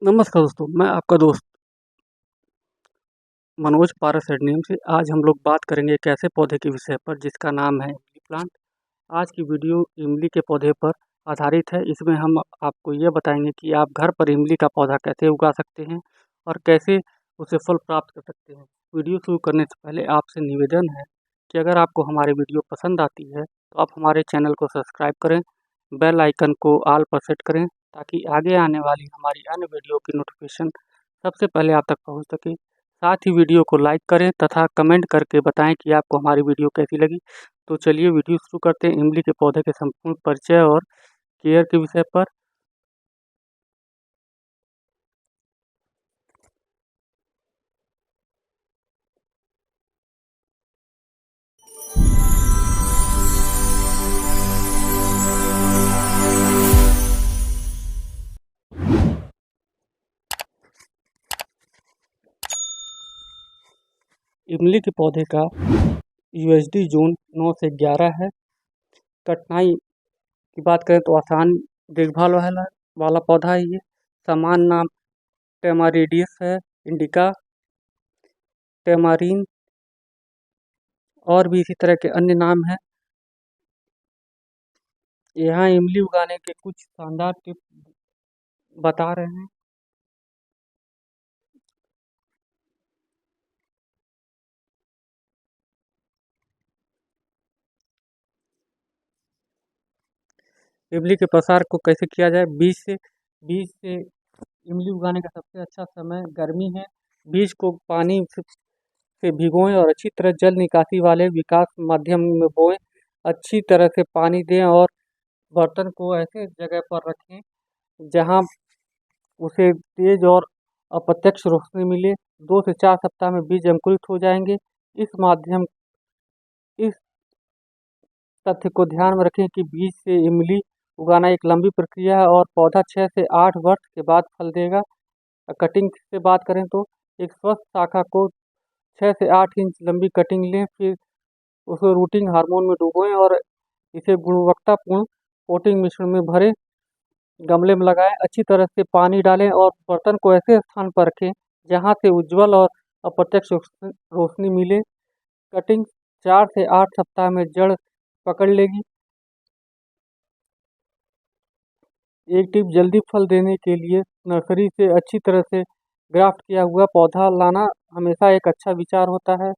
नमस्कार दोस्तों, मैं आपका दोस्त मनोज पारासेडनियम से। आज हम लोग बात करेंगे एक ऐसे पौधे के विषय पर जिसका नाम है इमली प्लांट। आज की वीडियो इमली के पौधे पर आधारित है। इसमें हम आपको ये बताएंगे कि आप घर पर इमली का पौधा कैसे उगा सकते हैं और कैसे उसे फल प्राप्त कर सकते हैं। वीडियो शुरू करने से पहले आपसे निवेदन है कि अगर आपको हमारी वीडियो पसंद आती है तो आप हमारे चैनल को सब्सक्राइब करें, बेल आइकन को ऑल पर सेट करें ताकि आगे आने वाली हमारी अन्य वीडियो की नोटिफिकेशन सबसे पहले आप तक पहुंच सके। साथ ही वीडियो को लाइक करें तथा कमेंट करके बताएं कि आपको हमारी वीडियो कैसी लगी। तो चलिए वीडियो शुरू करते हैं इमली के पौधे के संपूर्ण परिचय और केयर के विषय पर। इमली के पौधे का यूएसडी जोन 9 से 11 है। कठिनाई की बात करें तो आसान देखभाल वाला पौधा है ये। समान नाम टेमारिडियस है, इंडिका, टेमारिन और भी इसी तरह के अन्य नाम हैं। यहाँ इमली उगाने के कुछ शानदार टिप्स बता रहे हैं। इमली के प्रसार को कैसे किया जाए। बीज से इमली उगाने का सबसे अच्छा समय गर्मी है। बीज को पानी से भिगोएं और अच्छी तरह जल निकासी वाले विकास माध्यम में बोएं। अच्छी तरह से पानी दें और बर्तन को ऐसे जगह पर रखें जहां उसे तेज और अप्रत्यक्ष रोशनी मिले। 2 से 4 सप्ताह में बीज अंकुरित हो जाएंगे। इस तथ्य को ध्यान में रखें कि बीज से इमली उगाना एक लंबी प्रक्रिया है और पौधा 6 से 8 वर्ष के बाद फल देगा। कटिंग से बात करें तो एक स्वस्थ शाखा को 6 से 8 इंच लंबी कटिंग लें, फिर उसे रूटिंग हार्मोन में डुबोएं और इसे गुणवत्तापूर्ण पोटिंग मिश्रण में भरें। गमले में लगाएं, अच्छी तरह से पानी डालें और बर्तन को ऐसे स्थान पर रखें जहां से उज्जवल और अप्रत्यक्ष रोशनी मिले। कटिंग 4 से 8 सप्ताह में जड़ पकड़ लेगी। एक टिप, जल्दी फल देने के लिए नर्सरी से अच्छी तरह से ग्राफ्ट किया हुआ पौधा लाना हमेशा एक अच्छा विचार होता है।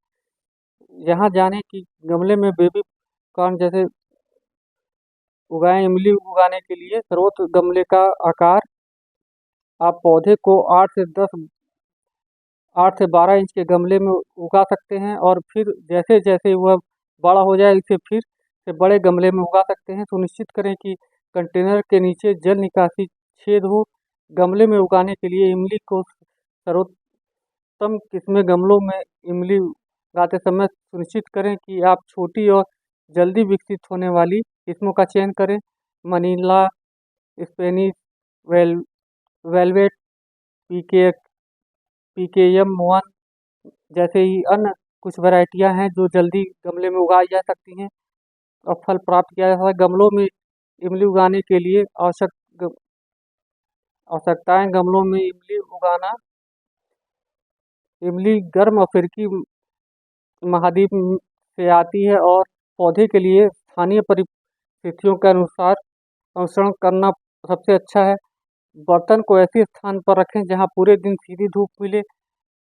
यहाँ जाने कि गमले में बेबी कॉर्न जैसे उगाएं। इमली उगाने के लिए स्रोत गमले का आकार, आप पौधे को 8 से 12 इंच के गमले में उगा सकते हैं और फिर जैसे जैसे वह बड़ा हो जाए इसे फिर से बड़े गमले में उगा सकते हैं। सुनिश्चित करें कि कंटेनर के नीचे जल निकासी छेद हो। गमले में उगाने के लिए इमली को सर्वोत्तम किस्में गमलों में इमली उगाते समय सुनिश्चित करें कि आप छोटी और जल्दी विकसित होने वाली किस्मों का चयन करें। मनीला, स्पेनिश वेल वेलवेट, पीके पीकेएम 1 जैसे ही अन्य कुछ वैरायटियां हैं जो जल्दी गमले में उगाई जा सकती हैं और फल प्राप्त किया जा सकता है। गमलों में इमली उगाने के लिए आवश्यकताएं। गमलों में इमली उगाना। इमली गर्म अफ्रीकी महाद्वीप से आती है और पौधे के लिए स्थानीय परिस्थितियों के अनुसार अनुसरण करना सबसे अच्छा है। बर्तन को ऐसे स्थान पर रखें जहां पूरे दिन सीधी धूप मिले।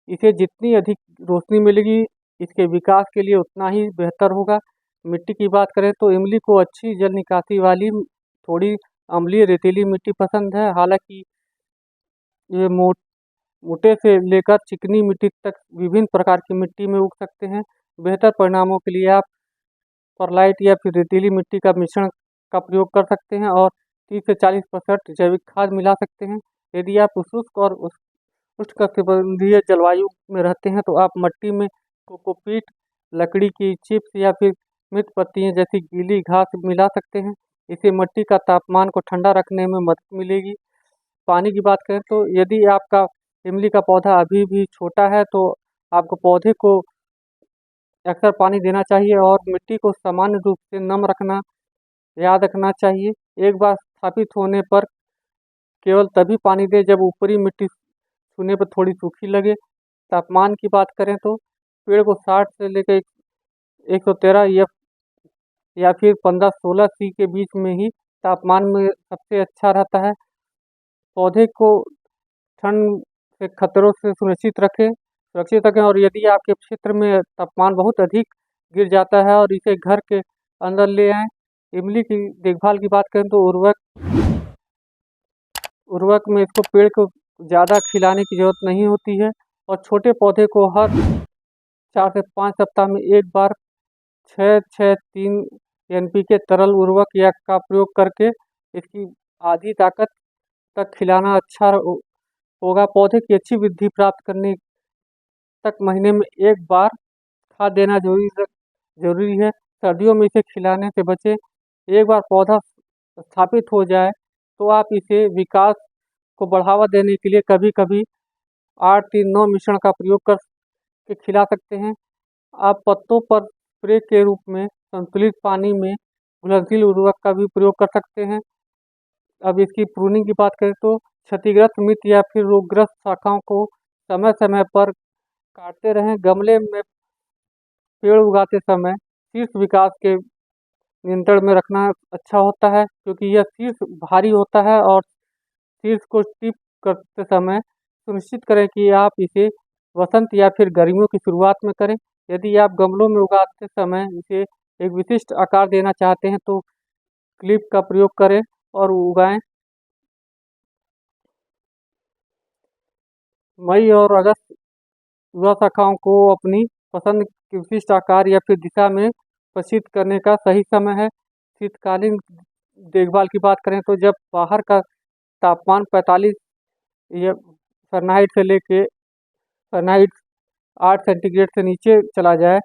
इसे जितनी अधिक रोशनी मिलेगी इसके विकास के लिए उतना ही बेहतर होगा। मिट्टी की बात करें तो इमली को अच्छी जल निकासी वाली थोड़ी अम्लीय रेतीली मिट्टी पसंद है। हालांकि ये मोटे से लेकर चिकनी मिट्टी तक विभिन्न प्रकार की मिट्टी में उग सकते हैं। बेहतर परिणामों के लिए आप परलाइट या फिर रेतीली मिट्टी का मिश्रण का प्रयोग कर सकते हैं और 30 से 40% जैविक खाद मिला सकते हैं। यदि आप शुष्क और उष्णकटिबंधीय जलवायु में रहते हैं तो आप मिट्टी में कोकोपीट, लकड़ी की चिप्स या फिर मृत पत्तियां जैसी गीली घास मिला सकते हैं। इससे मिट्टी का तापमान को ठंडा रखने में मदद मिलेगी। पानी की बात करें तो यदि आपका इमली का पौधा अभी भी छोटा है तो आपको पौधे को अक्सर पानी देना चाहिए और मिट्टी को सामान्य रूप से नम रखना याद रखना चाहिए। एक बार स्थापित होने पर केवल तभी पानी दें जब ऊपरी मिट्टी छूने पर थोड़ी सूखी लगे। तापमान की बात करें तो पेड़ को 60 से लेकर 113 या फिर 15-16 सी के बीच में ही तापमान में सबसे अच्छा रहता है। पौधे को ठंड से खतरों से सुरक्षित रखें और यदि आपके क्षेत्र में तापमान बहुत अधिक गिर जाता है और इसे घर के अंदर ले आएं। इमली की देखभाल की बात करें तो उर्वरक में इसको पेड़ को ज़्यादा खिलाने की ज़रूरत नहीं होती है और छोटे पौधे को हर 4 से 5 सप्ताह में एक बार 6-6-3 NPK तरल उर्वरक या का प्रयोग करके इसकी आधी ताकत तक खिलाना अच्छा होगा। पौधे की अच्छी वृद्धि प्राप्त करने तक महीने में एक बार खाद देना जरूरी है। सर्दियों में इसे खिलाने से बचें। एक बार पौधा स्थापित हो जाए तो आप इसे विकास को बढ़ावा देने के लिए कभी कभी 8-3-9 मिश्रण का प्रयोग करके खिला सकते हैं। आप पत्तों पर स्प्रे के रूप में संतुलित पानी में घुलनशील उर्वरक का भी प्रयोग कर सकते हैं। अब इसकी प्रूनिंग की बात करें तो क्षतिग्रस्त मिट्टी या फिर रोगग्रस्त शाखाओं को समय समय पर काटते रहें। गमले में पेड़ उगाते समय शीर्ष विकास के नियंत्रण में रखना अच्छा होता है क्योंकि यह शीर्ष भारी होता है और शीर्ष को टिप करते समय सुनिश्चित करें कि आप इसे वसंत या फिर गर्मियों की शुरुआत में करें। यदि आप गमलों में उगाते समय इसे एक विशिष्ट आकार देना चाहते हैं तो क्लिप का प्रयोग करें और उगाएं। मई और अगस्त युवा शाखाओं को अपनी पसंद के विशिष्ट आकार या फिर दिशा में प्रशिक्षित करने का सही समय है। शीतकालीन देखभाल की बात करें तो जब बाहर का तापमान 45 या फ़ारेनहाइट से लेके फ़ारेनहाइट 8 सेंटीग्रेड से नीचे चला जाए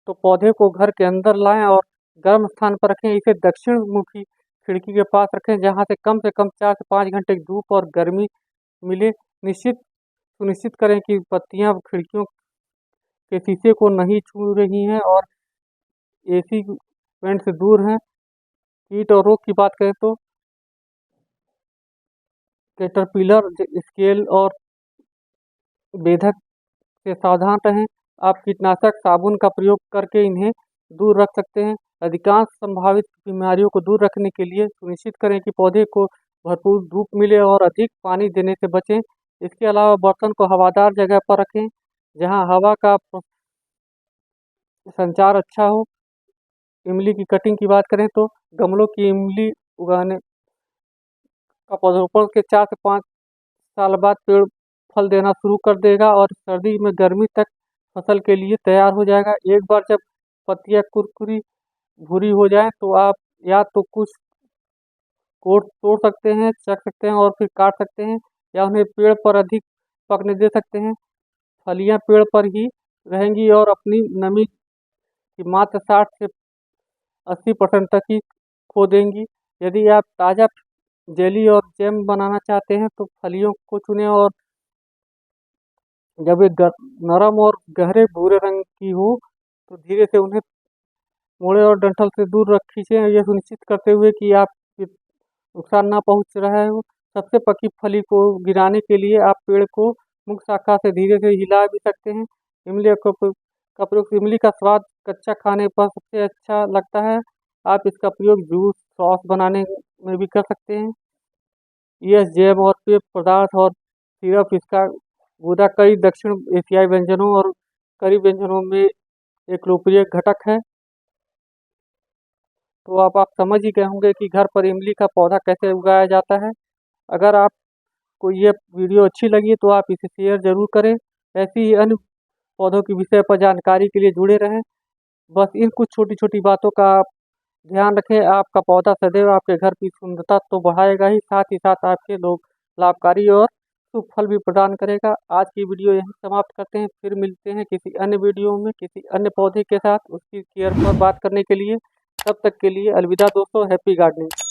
तो पौधे को घर के अंदर लाएं और गर्म स्थान पर रखें। इसे दक्षिण मुखी खिड़की के पास रखें जहां से कम 4 से 5 घंटे की धूप और गर्मी मिले। सुनिश्चित करें कि पत्तियां खिड़कियों के शीशे को नहीं छू रही हैं और AC वेंट से दूर हैं। कीट और रोग की बात करें तो कैटरपिलर, स्केल और बेधक से सावधान रहें। आप कीटनाशक साबुन का प्रयोग करके इन्हें दूर रख सकते हैं। अधिकांश संभावित बीमारियों को दूर रखने के लिए सुनिश्चित करें कि पौधे को भरपूर धूप मिले और अधिक पानी देने से बचें। इसके अलावा बर्तन को हवादार जगह पर रखें जहां हवा का संचार अच्छा हो। इमली की कटिंग की बात करें तो गमलों की इमली उगाने का पौधरोपण के 4 से 5 साल बाद पेड़ फल देना शुरू कर देगा और सर्दी में गर्मी तक फसल के लिए तैयार हो जाएगा। एक बार जब पत्तियां कुरकुरी भूरी हो जाए तो आप या तो कुछ कोट तोड़ सकते हैं, चख सकते हैं और फिर काट सकते हैं या उन्हें पेड़ पर अधिक पकने दे सकते हैं। फलियां पेड़ पर ही रहेंगी और अपनी नमी की मात्र 60 से 80% तक ही खो देंगी। यदि आप ताज़ा जेली और जैम बनाना चाहते हैं तो फलियों को चुनें और जब वे नरम और गहरे भूरे रंग की हो तो धीरे से उन्हें मोड़े और डंठल से दूर खींचें, यह सुनिश्चित करते हुए कि आप नुकसान ना पहुंच रहा है। सबसे पकी फली को गिराने के लिए आप पेड़ को मुख्य शाखा से धीरे से हिला भी सकते हैं। का प्रयोग इमली का स्वाद कच्चा खाने पर सबसे अच्छा लगता है। आप इसका प्रयोग जूस, सॉस बनाने में भी कर सकते हैं। यह जैम और पेय पदार्थ और सिरप इसका गुदा कई दक्षिण एशियाई व्यंजनों और करी व्यंजनों में एक लोकप्रिय घटक है। तो अब आप समझ ही गए होंगे कि घर पर इमली का पौधा कैसे उगाया जाता है। अगर आपको ये वीडियो अच्छी लगी तो आप इसे शेयर ज़रूर करें। ऐसी ही अन्य पौधों के विषय पर जानकारी के लिए जुड़े रहें। बस इन कुछ छोटी छोटी बातों का आप ध्यान रखें। आपका पौधा सदैव आपके घर की सुंदरता तो बढ़ाएगा ही साथ आपके लोग लाभकारी और शुभ फल भी प्रदान करेगा। आज की वीडियो यहीं समाप्त करते हैं। फिर मिलते हैं किसी अन्य वीडियो में किसी अन्य पौधे के साथ उसकी केयर पर बात करने के लिए। तब तक के लिए अलविदा दोस्तों। Happy gardening.